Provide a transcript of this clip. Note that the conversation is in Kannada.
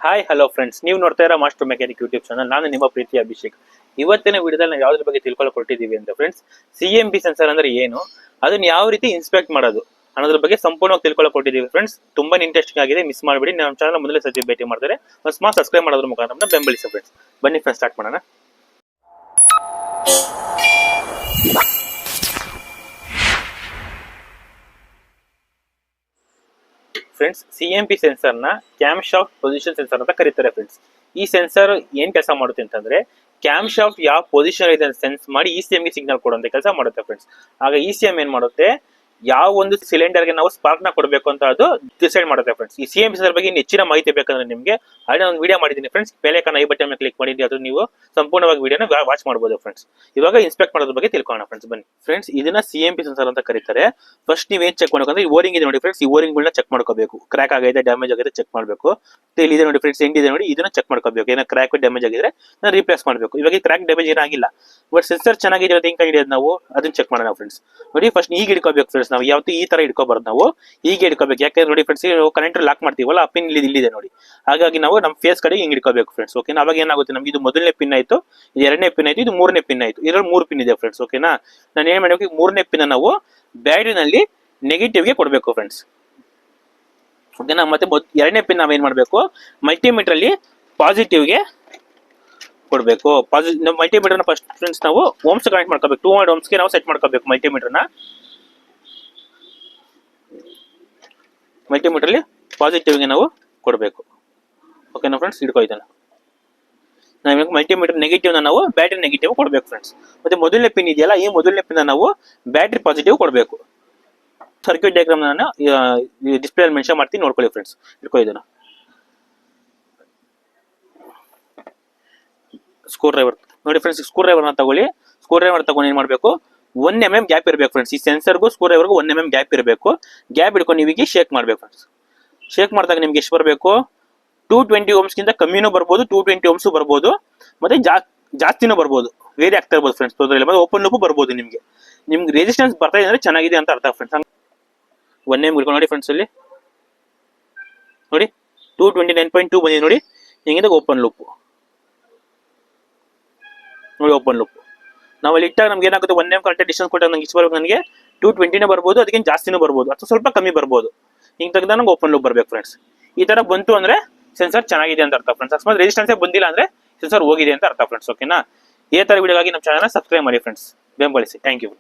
ಹಾಯ್ ಹಲೋ ಫ್ರೆಂಡ್ಸ್, ನೀವು ನೋಡ್ತಾ ಇರೋ ಮಾಸ್ಟರ್ ಮೆಕ್ಯಾನಿಕ್ ಯೂಟ್ಯೂಬ್ ಚಾನಲ್. ನಾನು ನಿಮ್ಮ ಪ್ರೀತಿ ಅಭಿಷೇಕ್. ಇವತ್ತಿನ ವಿಡಿಯೋದಲ್ಲಿ ನಾವು ಯಾವ್ದ್ರ ಬಗ್ಗೆ ತಿಳ್ಕೊಳ್ಳಿಕೊಟ್ಟಿದ್ದೀವಿ ಅಂತ ಫ್ರೆಂಡ್ಸ್, CMP ಸೆನ್ಸರ್ ಅಂದ್ರೆ ಏನು, ಅದನ್ನ ಯಾವ ರೀತಿ ಇನ್ಸ್ಪೆಕ್ಟ್ ಮಾಡೋದು ಅನ್ನೋದ್ರ ಬಗ್ಗೆ ಸಂಪೂರ್ಣವಾಗಿ ತಿಳ್ಕೊಳ್ಳಿಕೊಟ್ಟಿದ್ದೀವಿ ಫ್ರೆಂಡ್ಸ್. ತುಂಬಾ ಇಂಟ್ರೆಸ್ಟಿಂಗ್ ಆಗಿದೆ, ಮಿಸ್ ಮಾಡಬೇಡಿ. ನಮ್ಮ ಚಾನಲ್ ಮೊದಲೇ ಸತಿ ಭೇಟಿ ಮಾಡ್ತಾರೆ, ಸ್ಮಾಲ್ ಸಬ್ಸ್ಕ್ರೈಬ್ ಮಾಡೋದ್ರ ಮುಖಾಂತರ ಬೆಂಬಲಿಸಿ ಫ್ರೆಂಡ್ಸ್. ಬನ್ನಿ ಫ್ರೆಂಡ್ಸ್, ಸ್ಟಾರ್ಟ್ ಮಾಡೋಣ. ಫ್ರೆಂಡ್ಸ್, CMP ಸೆನ್ಸರ್ ನ ಕ್ಯಾಮ್ ಶಾಫ್ಟ್ ಪೊಸಿಷನ್ ಸೆನ್ಸರ್ ಅಂತ ಕರೀತಾರೆ ಫ್ರೆಂಡ್ಸ್. ಈ ಸೆನ್ಸರ್ ಏನ್ ಕೆಲಸ ಮಾಡುತ್ತೆ ಅಂತಂದ್ರೆ, ಕ್ಯಾಮ್ ಶಾಫ್ಟ್ ಯಾವ ಪೊಸಿಷನ್ ಇದೆ ಅಂತ ಸೆನ್ಸ್ ಮಾಡಿ ECM ಗೆ ಸಿಗ್ನಲ್ ಕೊಡುವಂತ ಕೆಲಸ ಮಾಡುತ್ತೆ ಫ್ರೆಂಡ್ಸ್. ಆಗ ECM ಏನ್ ಮಾಡುತ್ತೆ, ಯಾವ ಒಂದು ಸಿಲಿಂಡರ್ ಗೆ ನಾವು ಸ್ಪಾರ್ಕ್ ನ ಕೊಡಬೇಕು ಅಂತ ಅದು ಡಿಸೈಡ್ ಮಾಡುತ್ತೆ ಫ್ರೆಂಡ್ಸ್. ಈ CMP ಸೆನ್ಸರ್ ಬಗ್ಗೆ ಹೆಚ್ಚಿನ ಮಾಹಿತಿ ಬೇಕಂದ್ರೆ ನಿಮಗೆ ಆಲ್ರೆಡಿ ಒಂದು ವಿಡಿಯೋ ಮಾಡಿದ್ದೀನಿ ಫ್ರೆಂಡ್ಸ್. ಬೆಲೆಕನ ಐ ಬಟನ್ ಕ್ಲಿಕ್ ಮಾಡಿ ಅದು ನೀವು ಸಂಪೂರ್ಣವಾಗಿ ವಿಡಿಯೋನ ವಾಚ್ ಮಾಡಬಹುದು ಫ್ರೆಂಡ್ಸ್. ಇವಾಗ ಇನ್ಸ್ಪೆಕ್ಟ್ ಮಾಡೋದ್ರ ಬಗ್ಗೆ ತಿಳ್ಕೊಳ್ಳೋಣ ಫ್ರೆಂಡ್ಸ್. ಬನ್ನಿ ಫ್ರೆಂಡ್ಸ್, ಇದನ್ನ CMP ಸೆನ್ಸರ್ ಅಂತ ಕರೀತಾರೆ. ಫಸ್ಟ್ ನೀವು ಏನ್ ಚೆಕ್ ಮಾಡ್ಬೇಕಂದ್ರೆ, ಈ ಓರಿಂಗ್ ಇದೆ ನೋಡಿ ಫ್ರೆಂಡ್ಸ್, ಈ ಓರಿಂಗ್ ಗಳನ್ನ ಚೆಕ್ ಮಾಡ್ಕೋಬೇಕು. ಕ್ರ್ಯಾಕ್ ಆಗಿದೆ, ಡ್ಯಾಮೇಜ್ ಆಗಿದೆ ಚೆಕ್ ಮಾಡಬೇಕು. ಇಲ್ಲಿ ಇದೆ ನೋಡಿ ಫ್ರೆಂಡ್ಸ್, ಎಂಡ್ ಇದೆ ನೋಡಿ, ಇದನ್ನ ಚೆಕ್ ಮಾಡ್ಕೋಬೇಕು. ಏನೋ ಕ್ರ್ಯಾಕ್ ಡ್ಯಾಮೇಜ್ ಆಗಿದ್ರೆ ನಾನು ರೀಪ್ಲೇಸ್ ಮಾಡಬೇಕು. ಇವಾಗ ಕ್ರ್ಯಾಕ್ ಡ್ಯಾಮೇಜ್ ಏನಾಗಿಲ್ಲ, ಬಟ್ ಸೆನ್ಸರ್ ಚೆನ್ನಾಗಿದೆ ಅಂತ ಹೆಂಗ್ ಹಿಡಿಯೋದು ನಾವು, ಅದನ್ನ ಚೆಕ್ ಮಾಡೋಣ ಫ್ರೆಂಡ್ಸ್. ನೋಡಿ ಫಸ್ಟ್ ಈಗ ಹಿಡ್ಕೋಬೇಕು ಫ್ರೆಂಡ್ಸ್. ನಾವು ಯಾವತ್ತು ಈ ತರ ಹಿಡ್ಕೋಬಾರ್ದು, ನಾವು ಈಗ ಹಿಡ್ಕೋಬೇಕು. ಯಾಕಂದ್ರೆ ನೋಡಿ ಫ್ರೆಂಡ್ಸ್, ಕರೆಂಟ್ ಲಾಕ್ ಮಾಡ್ತೀವಲ್ಲ, ಆ ಪಿನ್ ಇಲ್ಲಿದೆ ನೋಡಿ. ಹಾಗಾಗಿ ನಾವು ನಮ್ಮ ಫೇಸ್ ಕಡೆ ಹಿಂಗ್ ಹಿಡ್ಕೋಬೇಕು ಫ್ರೆಂಡ್ಸ್. ಓಕೆನಾ? ಅವಾಗ ಏನಾಗುತ್ತೆ, ನಮ್ಗೆ ಇದು ಮೊದಲನೇ ಪಿನ್ ಆಯ್ತು, ಇದು ಎರಡನೇ ಪಿನ್ ಆಯ್ತು, ಇದು ಮೂರನೇ ಪಿನ್ ಆಯ್ತು. ಇದ್ರಲ್ಲಿ 3 ಪಿನ್ ಇದೆ ಫ್ರೆಂಡ್ಸ್. ಓಕೆನಾ? ನಾನು ಏನ್ ಮಾಡಬೇಕು, ಮೂರನೇ ಪಿನ್ ನಾವು ಬ್ಯಾಟರಿನಲ್ಲಿ ನೆಗೆಟಿವ್ ಗೆ ಕೊಡಬೇಕು ಫ್ರೆಂಡ್ಸ್. ಓಕೆನಾ? ಮತ್ತೆ ಎರಡನೇ ಪಿನ್ ನಾವೇನ್ ಮಾಡಬೇಕು, ಮಲ್ಟಿಮೀಟರ್ ಅಲ್ಲಿ ಪಾಸಿಟಿವ್ ಗೆ ಕೊಡಬೇಕು. ಮಲ್ಟಿಮೀಟರ್ ನ ಫಸ್ಟ್ ಫ್ರೆಂಡ್ಸ್ ನಾವು ಓಮ್ಸ್ ಕನೆಕ್ಟ್ ಮಾಡ್ಕೋಬೇಕು. 200 ಓಮ್ಸ್ ಗೆ ನಾವು ಸೆಟ್ ಮಾಡ್ಕೋಬೇಕು ಮಲ್ಟಿಮೀಟರ್ ನ. ಮಲ್ಟಿಮೀಟರ್ ಅಲ್ಲಿ ಪಾಸಿಟಿವ್ ಗೆ ನಾವು ಕೊಡಬೇಕು. ಓಕೆನಾ ಫ್ರೆಂಡ್ಸ್? ಹಿಡ್ಕೊಯ್ತಾನೆ ನಾವು ಮಲ್ಟಿಮೀಟರ್ ನೆಗೆಟಿವ್ ನಾವು ಬ್ಯಾಟರಿ ನೆಗೆಟಿವ್ ಕೊಡಬೇಕು ಫ್ರೆಂಡ್ಸ್. ಮತ್ತೆ ಮೊದಲನೇ ಪಿನ್ ಇದೆಯಲ್ಲ, ಈ ಮೊದಲನೇ ಪಿನ್ ನಾವು ಬ್ಯಾಟರಿ ಪಾಸಿಟಿವ್ ಕೊಡಬೇಕು. ಸರ್ಕ್ಯೂಟ್ ಡಯಾಗ್ರಾಮ್ ನಾನು ಡಿಸ್ಪ್ಲೇ ಮೆನ್ಷನ್ ಮಾಡ್ತೀನಿ, ನೋಡ್ಕೊಳ್ಳಿ ಫ್ರೆಂಡ್ಸ್. ಹಿಡ್ಕೊಯ್ತಾನೆ ಸ್ಕ್ರೂ ಡ್ರೈವರ್ ನೋಡಿ ಫ್ರೆಂಡ್ಸ್. ಸ್ಕ್ರೂ ಡ್ರೈವರ್ ನ ತಗೊಳ್ಳಿ. ಸ್ಕ್ರೂ ಡ್ರೈವರ್ ತಗೊಂಡು ಏನ್ ಮಾಡಬೇಕು, 1 mm ಗ್ಯಾಪ್ ಇರಬೇಕು ಫ್ರೆಂಡ್ಸ್. ಈ ಸೆನ್ಸರ್ಗೂ ಸ್ಕ್ರೂ ಡ್ರೈವರ್ಗೂ 1 mm ಗ್ಯಾಪ್ ಇರಬೇಕು. ಗ್ಯಾಪ್ ಹಿಡ್ಕೊಂಡು ನೀವಿಗೆ ಶೇಕ್ ಮಾಡ್ಬೇಕು ಫ್ರೆಂಡ್ಸ್. ಶೇಕ್ ಮಾಡಿದಾಗ ನಿಮ್ಗೆ ಎಷ್ಟು ಬರಬೇಕು, 220 ಓಮ್ಸ್ ಗಿಂತ ಕಮ್ಮಿನೂ ಬರ್ಬೋದು, 220 ಓಮ್ಸ್ ಬರ್ಬೋದು, ಮತ್ತೆ ಜಾಸ್ತಿನೂ ಬರ್ಬೋದು, ವೇರಿ ಆಗ್ತಾ ಇರ್ಬೋದು ಫ್ರೆಂಡ್ಸ್. ಮತ್ತೆ ಓಪನ್ ಲೂಪ್ ಬರ್ಬೋದು. ನಿಮ್ಗೆ ರೆಸಿಸ್ಟೆನ್ಸ್ ಬರ್ತಾ ಇದೆ ಅಂದ್ರೆ ಚೆನ್ನಾಗಿದೆ ಅಂತ ಅರ್ಥ ಫ್ರೆಂಡ್ಸ್. 1 mm ಹಿಡ್ಕೊಂಡು ನೋಡಿ ಫ್ರೆಂಡ್ಸ್, ಅಲ್ಲಿ ನೋಡಿ 229.2 ಬಂದಿದೆ ನೋಡಿ. ಹಿಂಗಿದೆ ಓಪನ್ ಲೂಪ್ ನೋಡಿ. ಓಪನ್ ಲೂಪ್ ನಾವು ಅಲ್ಲಿ ಇಟ್ಟಾಗ ನಮ್ಗೆ ಏನಾಗುತ್ತೆ, 1 mm ಕರೆಕ್ಟ್ ಡಿಸ್ಟೆನ್ಸ್ ಕೊಟ್ಟಾಗ ನಂಗೆ ಇಷ್ಟು ಬರ್ಬೇಕು, ನನಗೆ 220ನೇ ಬರ್ಬೋದು, ಅದಕ್ಕೆ ಜಾಸ್ತಿನೂ ಬರ್ಬೋದು, ಅಥವಾ ಸ್ವಲ್ಪ ಕಮ್ಮಿ ಬರ್ಬೋದು. ಹಿಂಗೆ ತೆಗೆದಾಗ ನಂಗೆ ಓಪನ್ ಲೂಪ್ ಬರ್ಬೇಕು ಫ್ರೆಂಡ್ಸ್. ಈ ತರ ಬಂತು ಅಂದ್ರೆ ಸೆನ್ಸರ್ ಚೆನ್ನಾಗಿದೆ ಅಂತ ಅರ್ಥ ಫ್ರೆಂಡ್ಸ್. ಅಕಸ್ಮಾತ್ ರೆಸಿಸ್ಟೆನ್ಸ್ ಬಂದಿಲ್ಲ ಅಂದ್ರೆ ಸೆನ್ಸರ್ ಹೋಗಿದೆ ಅಂತ ಅರ್ಥ ಫ್ರೆಂಡ್ಸ್. ಓಕೆನಾ? ಈ ತರ ವಿಡಿಯೋಗಾಗಿ ನಮ್ಮ ಚಾನಲ್ ಸಬ್ಸ್ಕ್ರೈಬ್ ಮಾಡಿ ಫ್ರೆಂಡ್ಸ್, ಬೆಂಬಲಿಸಿ. Thank you.